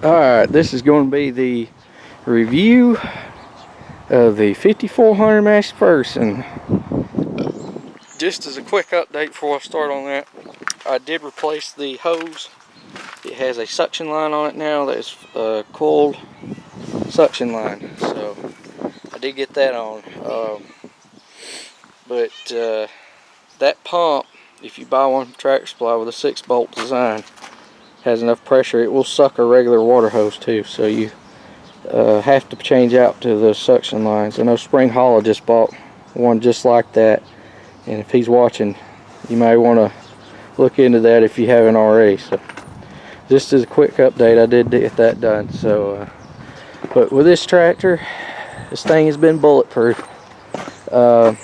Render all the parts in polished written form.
Alright, this is going to be the review of the 5400 Massey Ferguson. Just as a quick update before I start on that, I did replace the hose. It has a suction line on it now that is a coiled suction line, so I did get that on. But that pump, if you buy one from Tractor Supply with a 6-bolt design, has enough pressure, it will suck a regular water hose too, so you have to change out to the suction lines. I know Spring Hollow just bought one just like that, and if he's watching, you may want to look into that if you haven't already. So just as a quick update, I did get that done. So but with this tractor, this thing has been bulletproof. The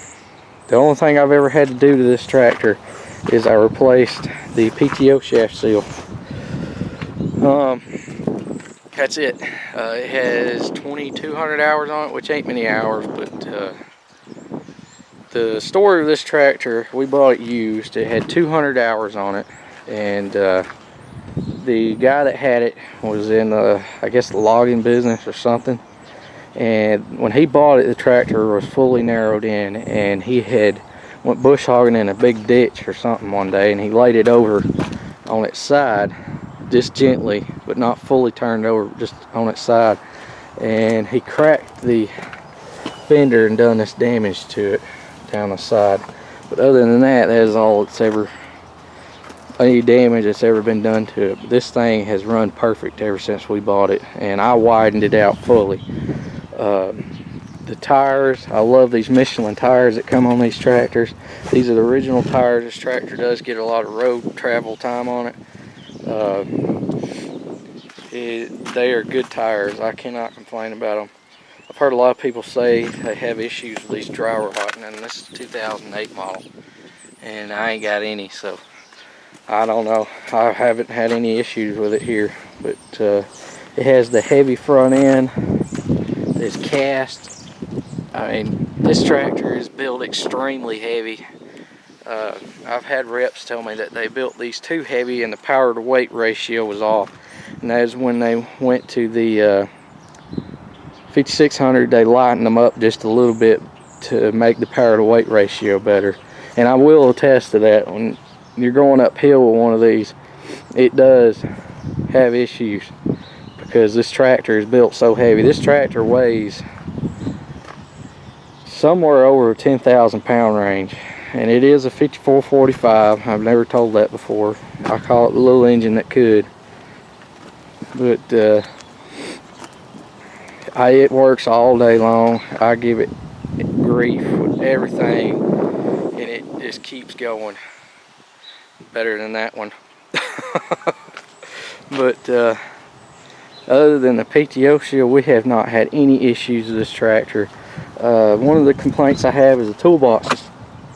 only thing I've ever had to do to this tractor is I replaced the PTO shaft seal. That's it. It has 2,200 hours on it, which ain't many hours, but the story of this tractor, we bought it used. It had 200 hours on it, and the guy that had it was in I guess the logging business or something, and when he bought it, the tractor was fully narrowed in, and he had went bush hogging in a big ditch or something one day, and he laid it over on its side just gently, but not fully turned over, just on its side, and he cracked the fender and done this damage to it down the side. But other than that, that is all it's ever, any damage that's ever been done to it. But this thing has run perfect ever since we bought it, and I widened it out fully. The tires, I love these Michelin tires that come on these tractors. These are the original tires. This tractor does get a lot of road travel time on it. They are good tires. I cannot complain about them. I've heard a lot of people say they have issues with these dry rotting, and this is a 2008 model, and I ain't got any, so I don't know. I haven't had any issues with it here, but it has the heavy front end. It's cast. I mean, this tractor is built extremely heavy. I've had reps tell me that they built these too heavy and the power to weight ratio was off, and that is when they went to the 5600, they lightened them up just a little bit to make the power to weight ratio better. And I will attest to that. When you're going uphill with one of these, it does have issues because this tractor is built so heavy. This tractor weighs somewhere over 10,000 pound range, and it is a 5445. I've never told that before. I call it the little engine that could, but it works all day long. I give it grief with everything, and it just keeps going. Better than that one. But other than the PTO shield, we have not had any issues with this tractor. One of the complaints I have is the toolbox is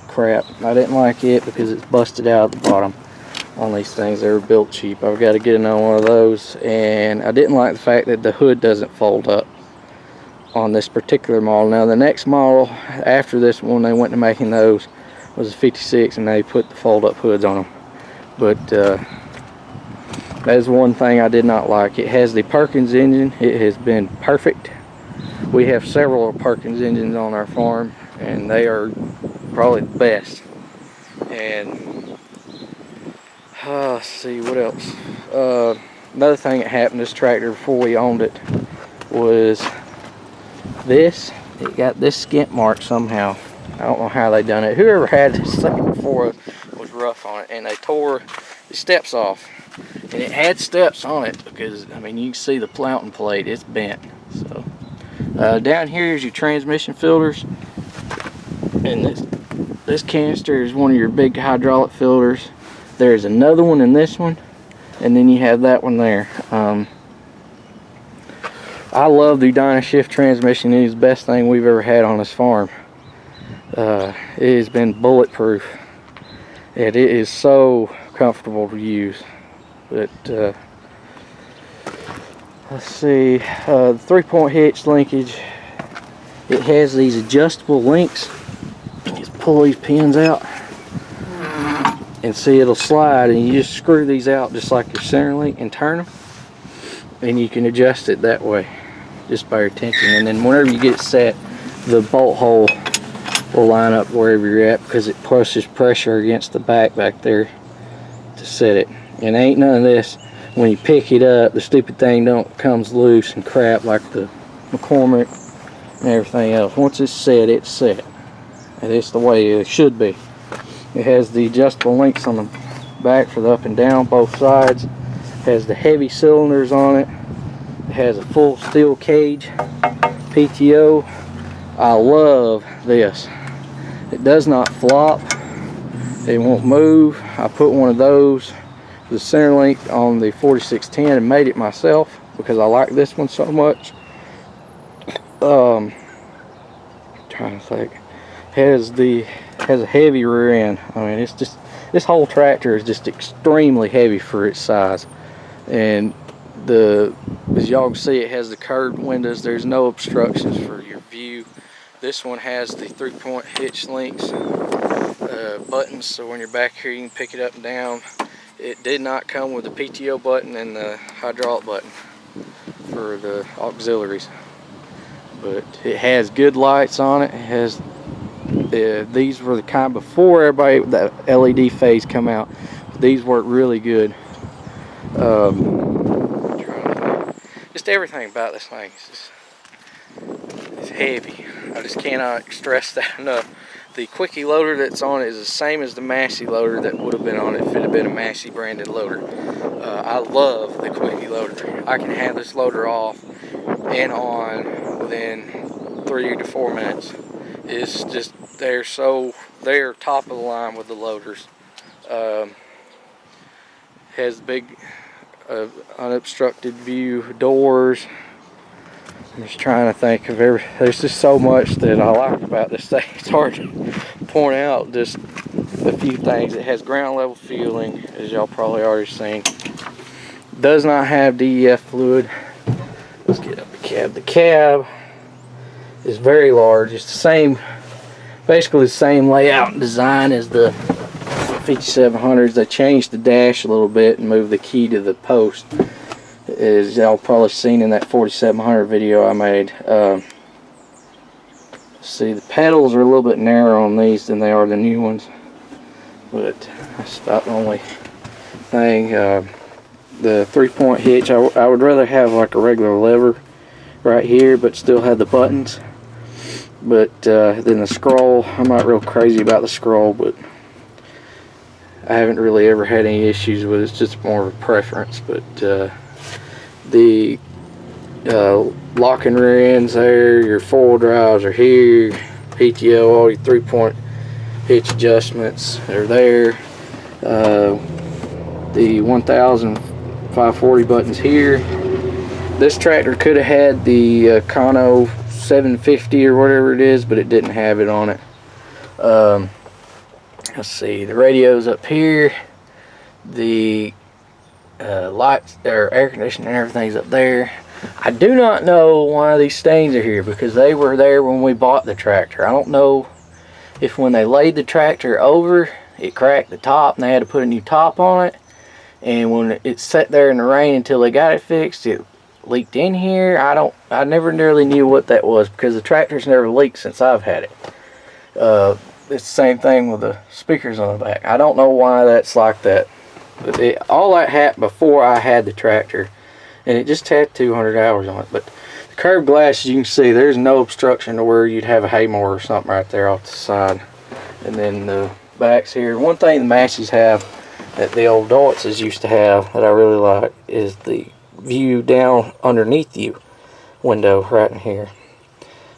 crap. I didn't like it because it's busted out at the bottom on these things. They were built cheap. I've got to get another one of those, and I didn't like the fact that the hood doesn't fold up on this particular model. Now the next model after this one they went to making those was a 56, and they put the fold up hoods on them. But that is one thing I did not like. It has the Perkins engine. It has been perfect. We have several Perkins engines on our farm, and they are probably the best. And let's see what else. Another thing that happened to this tractor before we owned it was this. It got this skint mark somehow. I don't know how they done it. Whoever had this thing before was rough on it, and they tore the steps off. And it had steps on it because, I mean, you can see the mounting plate, it's bent. So down here is your transmission filters, and this canister is one of your big hydraulic filters. There's another one in this one, and then you have that one there. I love the Dynashift transmission. It is the best thing we've ever had on this farm. It has been bulletproof, and it is so comfortable to use. But let's see, 3-point hitch linkage. It has these adjustable links. Just pull these pins out, and see, it'll slide, and you just screw these out just like your center link and turn them. and you can adjust it that way just by your tension. And then whenever you get it set, the bolt hole will line up wherever you're at, because it pushes pressure against the back there to set it. And ain't none of this, when you pick it up, the stupid thing comes loose and crap like the McCormick and everything else. Once it's set, it's set, and it's the way it should be. It has the adjustable links on the back for the up and down both sides. It has the heavy cylinders on it. It has a full steel cage PTO. I love this. It does not flop. It won't move. I put one of those, the center link, on the 4610 and made it myself because I like this one so much. Trying to think. Has a heavy rear end. I mean, it's just, this whole tractor is just extremely heavy for its size. And as y'all can see, it has the curved windows. There's no obstructions for your view. This one has the 3-point hitch links, buttons, so when you're back here you can pick it up and down. It did not come with the PTO button and the hydraulic button for the auxiliaries, but it has good lights on it. It has these were the kind before everybody that LED phase come out. These work really good. Just everything about this thing is heavy. I just cannot stress that enough. The quickie loader that's on it is the same as the Massey loader that would have been on it if it had been a Massey branded loader. I love the quickie loader. I can have this loader off and on within 3 to 4 minutes. It's just, they're top of the line with the loaders. Has big unobstructed view doors. I'm just trying to think of there's just so much that I like about this thing. It's hard to point out just a few things. It has ground level fueling, as y'all probably already seen. Does not have DEF fluid. Let's get up the cab. The cab is very large. It's the same, basically the same layout and design as the 5700s. They changed the dash a little bit and moved the key to the post, as y'all probably seen in that 4700 video I made. See, the pedals are a little bit narrower on these than they are the new ones, but that's about the only thing. The 3-point hitch, I would rather have like a regular lever right here but still have the buttons. But then the scroll, I'm not real crazy about the scroll, but I haven't really ever had any issues with it. It's just more of a preference. But the locking rear ends there, your 4-wheel drives are here, PTO, all your 3-point hitch adjustments are there. The 1540 buttons here. This tractor could have had the Kano 750 or whatever it is, but it didn't have it on it. Let's see, the radio's up here, the lights, or air conditioning and everything's up there. I do not know why these stains are here, because they were there when we bought the tractor. I don't know if when they laid the tractor over, it cracked the top and they had to put a new top on it, and when it sat there in the rain until they got it fixed, it leaked in here. I never really knew what that was, because the tractor's never leaked since I've had it. It's the same thing with the speakers on the back. I don't know why that's like that, but all that happened before I had the tractor, and it just had 200 hours on it. But the curved glass, as you can see, there's no obstruction to where you'd have a hay mower or something right there off the side. And then the backs here. One thing the Masseys have that the old Deutzes used to have that I really like is the view down underneath you window right in here.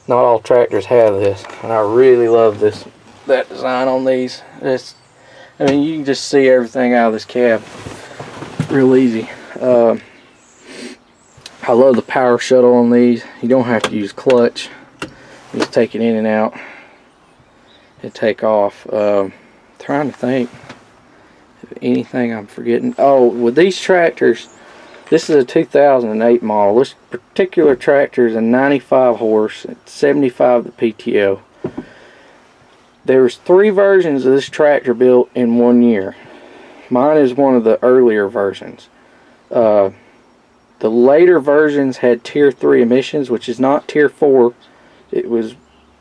Not all tractors have this, and I really love that design on these. I mean, you can just see everything out of this cab real easy. I love the power shuttle on these. You don't have to use clutch. You just take it in and out and take off. Trying to think if anything I'm forgetting. Oh, with these tractors, this is a 2008 model. This particular tractor is a 95 horse, 75 the PTO. There was 3 versions of this tractor built in 1 year. Mine is one of the earlier versions. The The later versions had Tier 3 emissions, which is not Tier 4. It was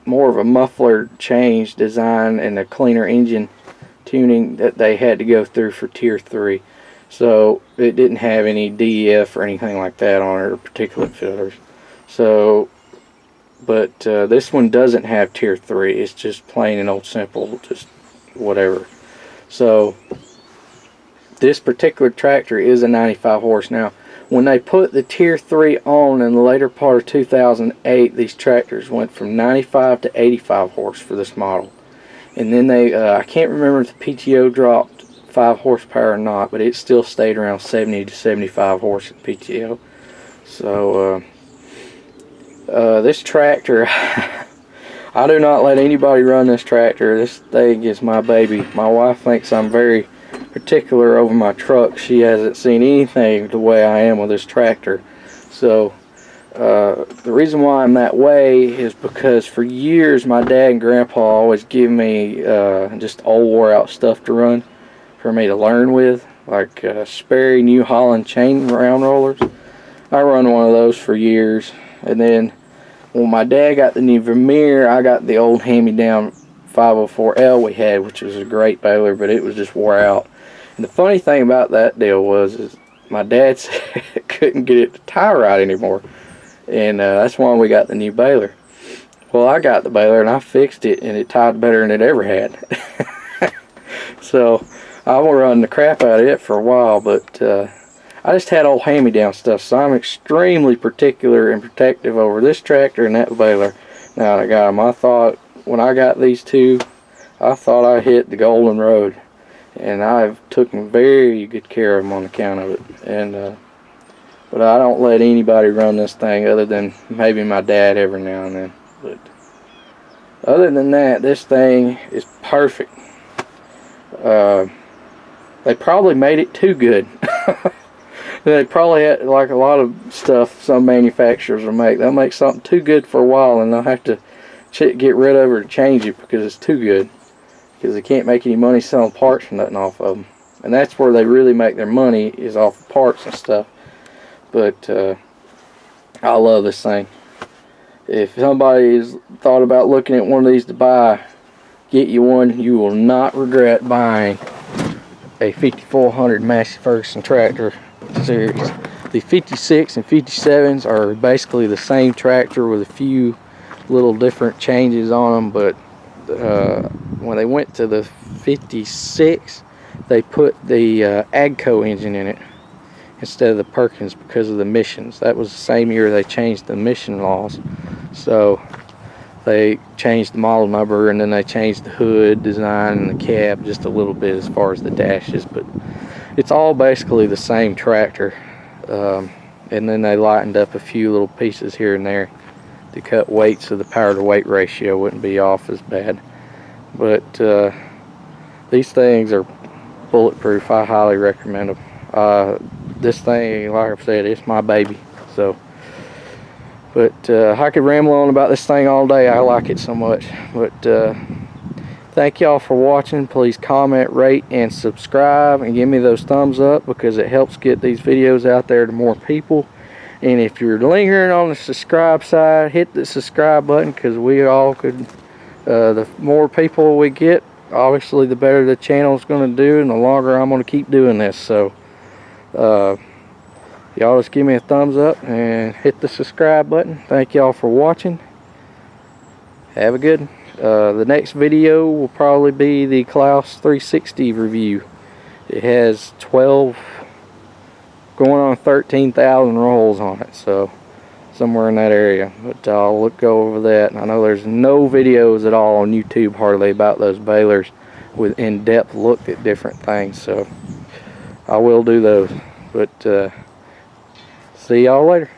more of a muffler change design and a cleaner engine tuning that they had to go through for Tier 3. So it didn't have any DEF or anything like that on it, or particulate filters. So, but this one doesn't have Tier 3. It's just plain and old simple, just whatever. So this particular tractor is a 95 horse. Now, when they put the Tier 3 on in the later part of 2008, these tractors went from 95 to 85 horse for this model. And then they, I can't remember if the PTO dropped 5 horsepower or not, but it still stayed around 70 to 75 horse at PTO. So, this tractor, I do not let anybody run this tractor. This thing is my baby. My wife thinks I'm very particular over my truck. She hasn't seen anything the way I am with this tractor. So the reason why I'm that way is because for years my dad and grandpa always give me just old wore out stuff to run for me to learn with, like Sperry New Holland chain round rollers. I run one of those for years, and then when my dad got the new Vermeer, I got the old hand-me-down 504L we had, which was a great baler, but it was just wore out. And the funny thing about that deal was is my dad said couldn't get it to tie right anymore, and that's why we got the new baler. Well, I got the baler and I fixed it, and it tied better than it ever had. So I will run the crap out of it for a while, but I just had old hand-me-down stuff, so I'm extremely particular and protective over this tractor and that baler. Now I got them. I thought when I got these two, I thought I hit the golden road, and I've taken very good care of them on account of it. And but I don't let anybody run this thing other than maybe my dad every now and then. But other than that, this thing is perfect. They probably made it too good. They probably had, like a lot of stuff some manufacturers will make, they'll make something too good for a while and they'll have to get rid of it or change it because it's too good, because they can't make any money selling parts or nothing off of them. And that's where they really make their money, is off of parts and stuff. But I love this thing. If somebody's thought about looking at one of these to buy, get you one. You will not regret buying a 5400 Massey Ferguson tractor series. The 56 and 57s are basically the same tractor with a few little different changes on them, but when they went to the 56, they put the AGCO engine in it instead of the Perkins because of the emissions. That was the same year they changed the emission laws, so they changed the model number, and then they changed the hood design and the cab just a little bit as far as the dashes, but it's all basically the same tractor. And then they lightened up a few little pieces here and there to cut weight so the power to weight ratio wouldn't be off as bad. But these things are bulletproof. I highly recommend them. This thing, like I said, it's my baby. So, but I could ramble on about this thing all day. I like it so much. But thank y'all for watching. Please comment, rate, and subscribe, and give me those thumbs up, because it helps get these videos out there to more people. And if you're lingering on the subscribe side, hit the subscribe button, because we all could, the more people we get, obviously the better the channel is going to do, and the longer I'm going to keep doing this. So y'all just give me a thumbs up and hit the subscribe button. Thank y'all for watching. Have a good one. The next video will probably be the Klaus 360 review. It has 12 going on 13,000 rolls on it, so somewhere in that area. But I'll go over that. I know there's no videos at all on YouTube hardly about those balers with in-depth look at different things, so I will do those. But see y'all later.